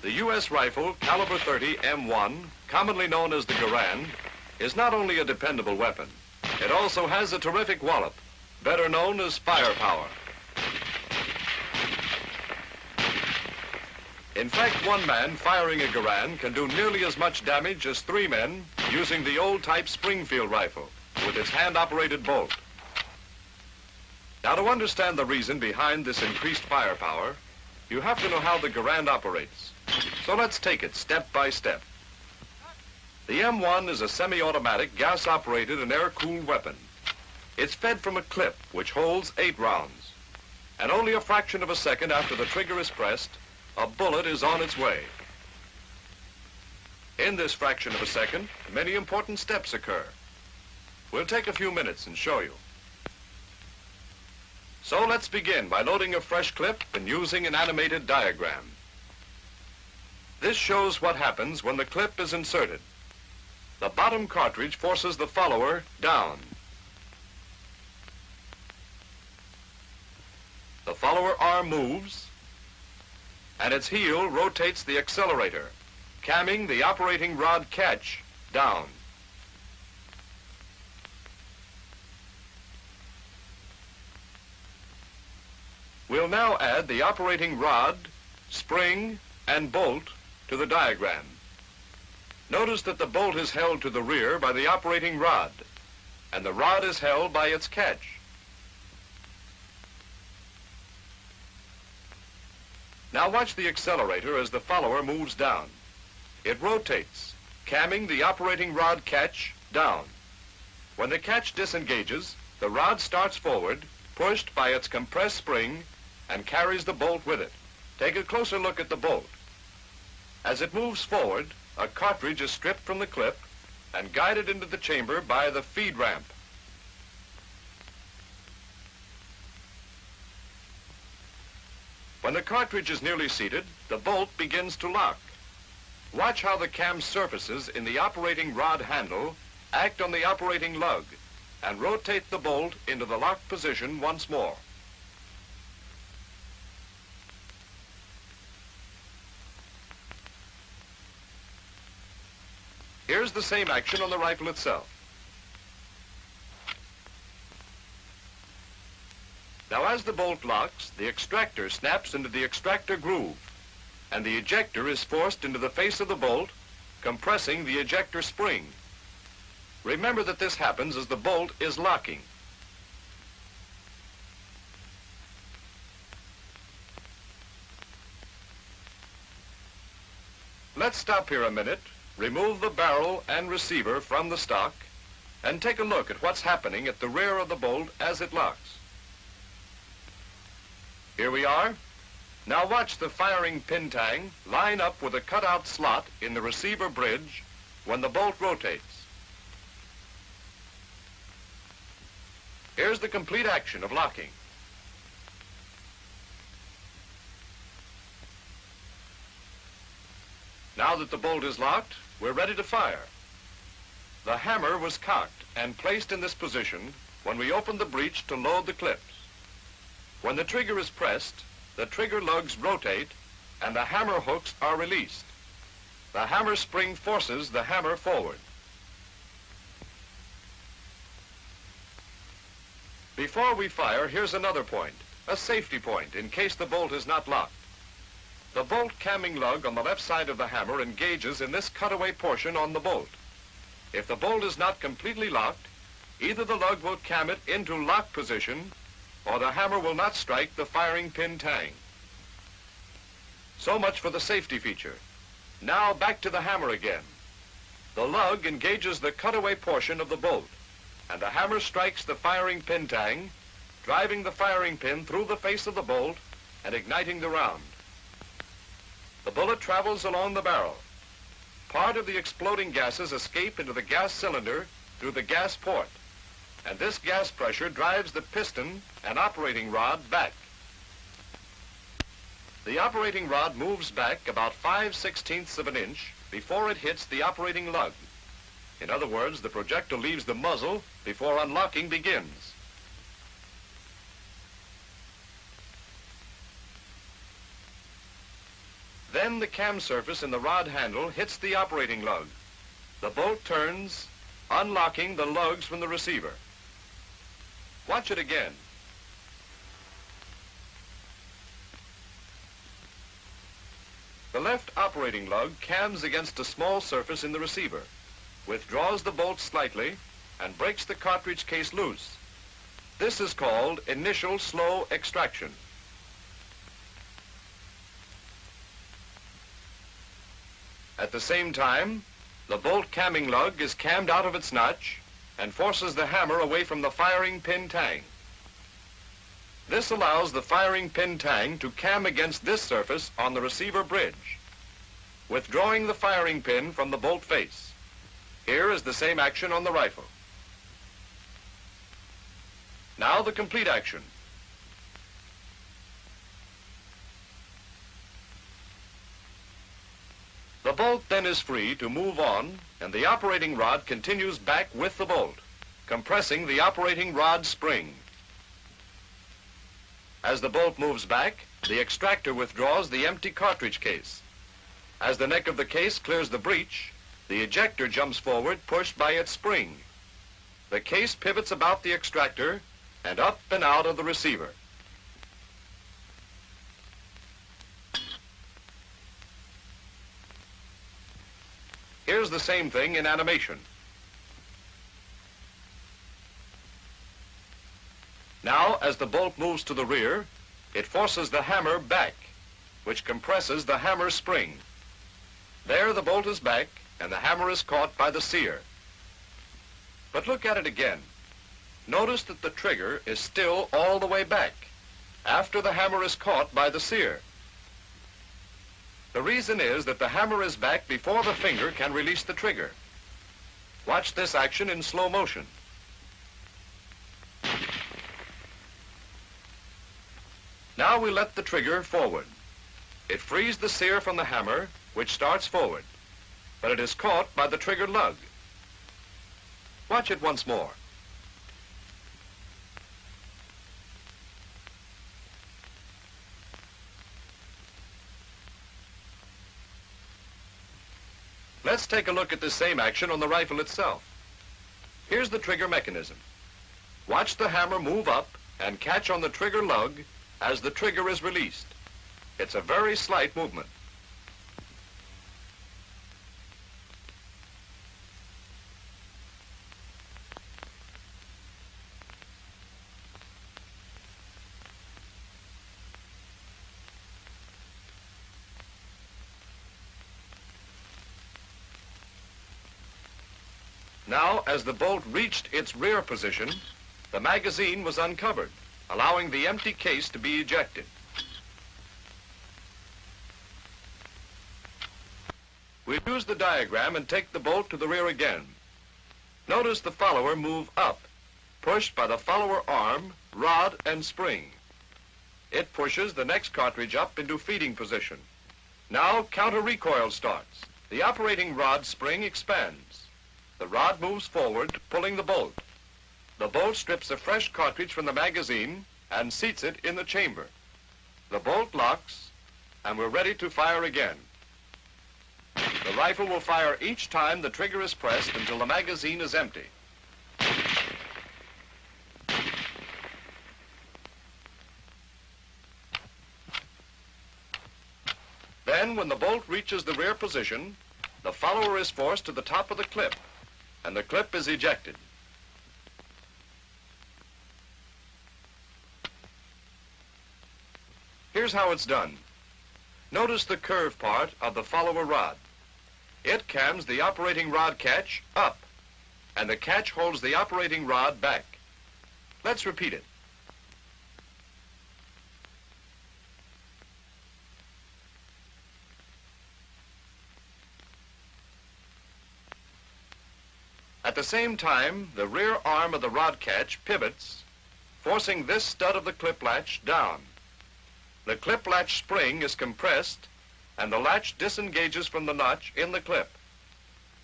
The U.S. rifle caliber 30 M1, commonly known as the Garand, is not only a dependable weapon, it also has a terrific wallop, better known as firepower. In fact, one man firing a Garand can do nearly as much damage as 3 men using the old-type Springfield rifle with its hand-operated bolt. Now, to understand the reason behind this increased firepower, you have to know how the Garand operates. So let's take it step by step. The M1 is a semi-automatic, gas-operated and air-cooled weapon. It's fed from a clip which holds 8 rounds. And only a fraction of a second after the trigger is pressed, a bullet is on its way. In this fraction of a second, many important steps occur. We'll take a few minutes and show you. So let's begin by loading a fresh clip and using an animated diagram. This shows what happens when the clip is inserted. The bottom cartridge forces the follower down. The follower arm moves, and its heel rotates the accelerator, camming the operating rod catch down. We'll now add the operating rod, spring, and bolt to the diagram. Notice that the bolt is held to the rear by the operating rod, and the rod is held by its catch. Now watch the accelerator as the follower moves down. It rotates, camming the operating rod catch down. When the catch disengages, the rod starts forward, pushed by its compressed spring, and carries the bolt with it. Take a closer look at the bolt. As it moves forward, a cartridge is stripped from the clip and guided into the chamber by the feed ramp. When the cartridge is nearly seated, the bolt begins to lock. Watch how the cam surfaces in the operating rod handle act on the operating lug and rotate the bolt into the locked position once more. Here's the same action on the rifle itself. Now, as the bolt locks, the extractor snaps into the extractor groove, and the ejector is forced into the face of the bolt, compressing the ejector spring. Remember that this happens as the bolt is locking. Let's stop here a minute, remove the barrel and receiver from the stock, and take a look at what's happening at the rear of the bolt as it locks. Here we are. Now watch the firing pin tang line up with a cutout slot in the receiver bridge when the bolt rotates. Here's the complete action of locking. Now that the bolt is locked, we're ready to fire. The hammer was cocked and placed in this position when we opened the breech to load the clips. When the trigger is pressed, the trigger lugs rotate and the hammer hooks are released. The hammer spring forces the hammer forward. Before we fire, here's another point, a safety point in case the bolt is not locked. The bolt camming lug on the left side of the hammer engages in this cutaway portion on the bolt. If the bolt is not completely locked, either the lug will cam it into lock position or the hammer will not strike the firing pin tang. So much for the safety feature. Now back to the hammer again. The lug engages the cutaway portion of the bolt, and the hammer strikes the firing pin tang, driving the firing pin through the face of the bolt and igniting the round. The bullet travels along the barrel. Part of the exploding gases escape into the gas cylinder through the gas port, and this gas pressure drives the piston and operating rod back. The operating rod moves back about 5/16 of an inch before it hits the operating lug. In other words, the projectile leaves the muzzle before unlocking begins. Then the cam surface in the rod handle hits the operating lug. The bolt turns, unlocking the lugs from the receiver. Watch it again. The left operating lug cams against a small surface in the receiver, withdraws the bolt slightly, and breaks the cartridge case loose. This is called initial slow extraction. At the same time, the bolt camming lug is cammed out of its notch and forces the hammer away from the firing pin tang. This allows the firing pin tang to cam against this surface on the receiver bridge, withdrawing the firing pin from the bolt face. Here is the same action on the rifle. Now the complete action. The bolt then is free to move on, and the operating rod continues back with the bolt, compressing the operating rod spring. As the bolt moves back, the extractor withdraws the empty cartridge case. As the neck of the case clears the breech, the ejector jumps forward, pushed by its spring. The case pivots about the extractor and up and out of the receiver. Here's the same thing in animation. Now, as the bolt moves to the rear, it forces the hammer back, which compresses the hammer spring. There the bolt is back, and the hammer is caught by the sear. But look at it again. Notice that the trigger is still all the way back, after the hammer is caught by the sear. The reason is that the hammer is back before the finger can release the trigger. Watch this action in slow motion. Now we let the trigger forward. It frees the sear from the hammer, which starts forward, but it is caught by the trigger lug. Watch it once more. Let's take a look at the same action on the rifle itself. Here's the trigger mechanism. Watch the hammer move up and catch on the trigger lug as the trigger is released. It's a very slight movement. Now, as the bolt reached its rear position, the magazine was uncovered, allowing the empty case to be ejected. We use the diagram and take the bolt to the rear again. Notice the follower move up, pushed by the follower arm, rod, and spring. It pushes the next cartridge up into feeding position. Now counter recoil starts. The operating rod spring expands. The rod moves forward, pulling the bolt. The bolt strips a fresh cartridge from the magazine and seats it in the chamber. The bolt locks, and we're ready to fire again. The rifle will fire each time the trigger is pressed until the magazine is empty. Then, when the bolt reaches the rear position, the follower is forced to the top of the clip, and the clip is ejected. Here's how it's done. Notice the curved part of the follower rod. It cams the operating rod catch up, and the catch holds the operating rod back. Let's repeat it. At the same time, the rear arm of the rod catch pivots, forcing this stud of the clip latch down. The clip latch spring is compressed, and the latch disengages from the notch in the clip.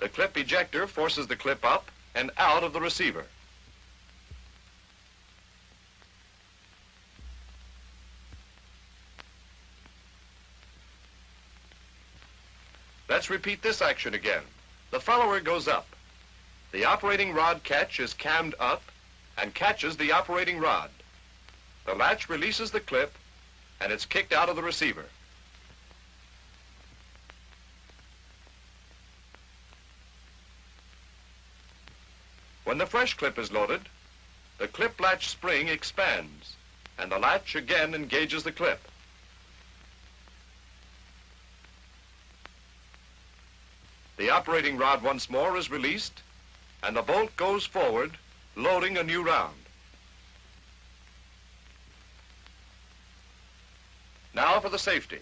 The clip ejector forces the clip up and out of the receiver. Let's repeat this action again. The follower goes up. The operating rod catch is cammed up and catches the operating rod. The latch releases the clip and it's kicked out of the receiver. When the fresh clip is loaded, the clip latch spring expands and the latch again engages the clip. The operating rod once more is released and the bolt goes forward, loading a new round. Now for the safety.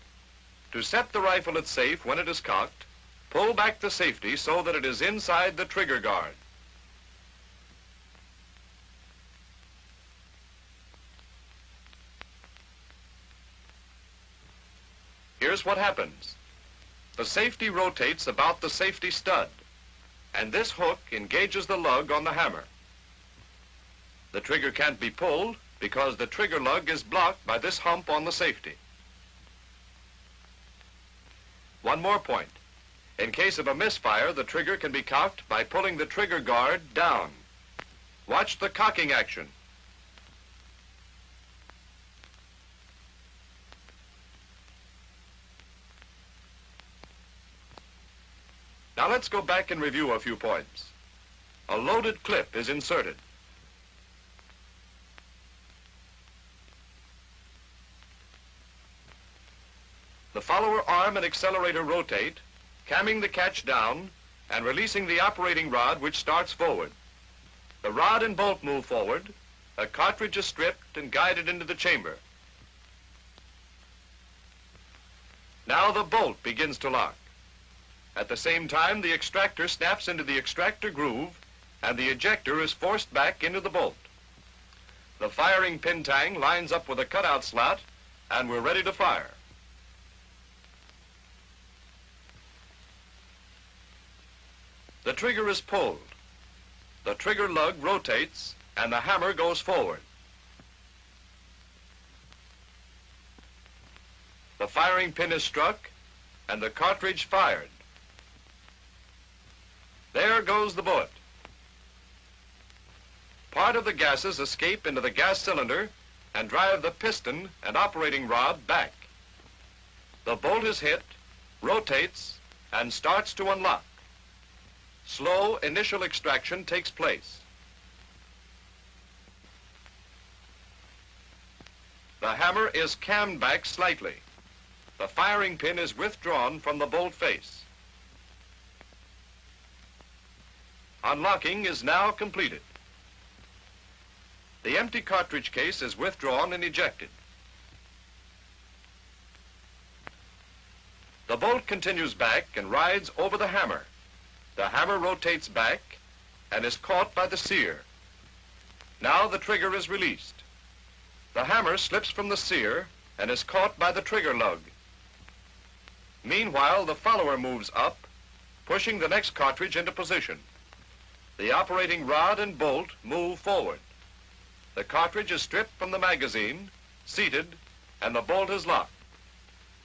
To set the rifle at safe when it is cocked, pull back the safety so that it is inside the trigger guard. Here's what happens. The safety rotates about the safety stud, and this hook engages the lug on the hammer. The trigger can't be pulled because the trigger lug is blocked by this hump on the safety. One more point. In case of a misfire, the trigger can be cocked by pulling the trigger guard down. Watch the cocking action. Now let's go back and review a few points. A loaded clip is inserted. The follower arm and accelerator rotate, camming the catch down and releasing the operating rod, which starts forward. The rod and bolt move forward. A cartridge is stripped and guided into the chamber. Now the bolt begins to lock. At the same time, the extractor snaps into the extractor groove and the ejector is forced back into the bolt. The firing pin tang lines up with a cutout slot and we're ready to fire. The trigger is pulled. The trigger lug rotates and the hammer goes forward. The firing pin is struck and the cartridge fired. There goes the bullet. Part of the gases escape into the gas cylinder and drive the piston and operating rod back. The bolt is hit, rotates, and starts to unlock. Slow initial extraction takes place. The hammer is cammed back slightly. The firing pin is withdrawn from the bolt face. Unlocking is now completed. The empty cartridge case is withdrawn and ejected. The bolt continues back and rides over the hammer. The hammer rotates back and is caught by the sear. Now the trigger is released. The hammer slips from the sear and is caught by the trigger lug. Meanwhile, the follower moves up, pushing the next cartridge into position. The operating rod and bolt move forward. The cartridge is stripped from the magazine, seated, and the bolt is locked.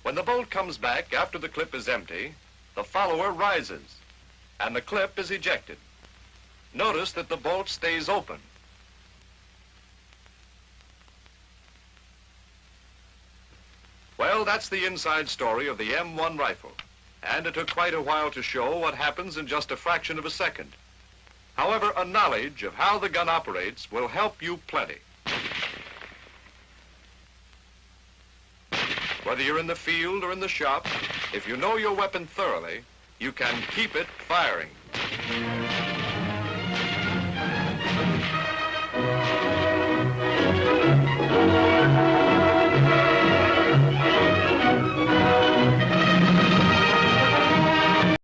When the bolt comes back after the clip is empty, the follower rises, and the clip is ejected. Notice that the bolt stays open. Well, that's the inside story of the M1 rifle, and it took quite a while to show what happens in just a fraction of a second. However, a knowledge of how the gun operates will help you plenty. Whether you're in the field or in the shop, if you know your weapon thoroughly, you can keep it firing.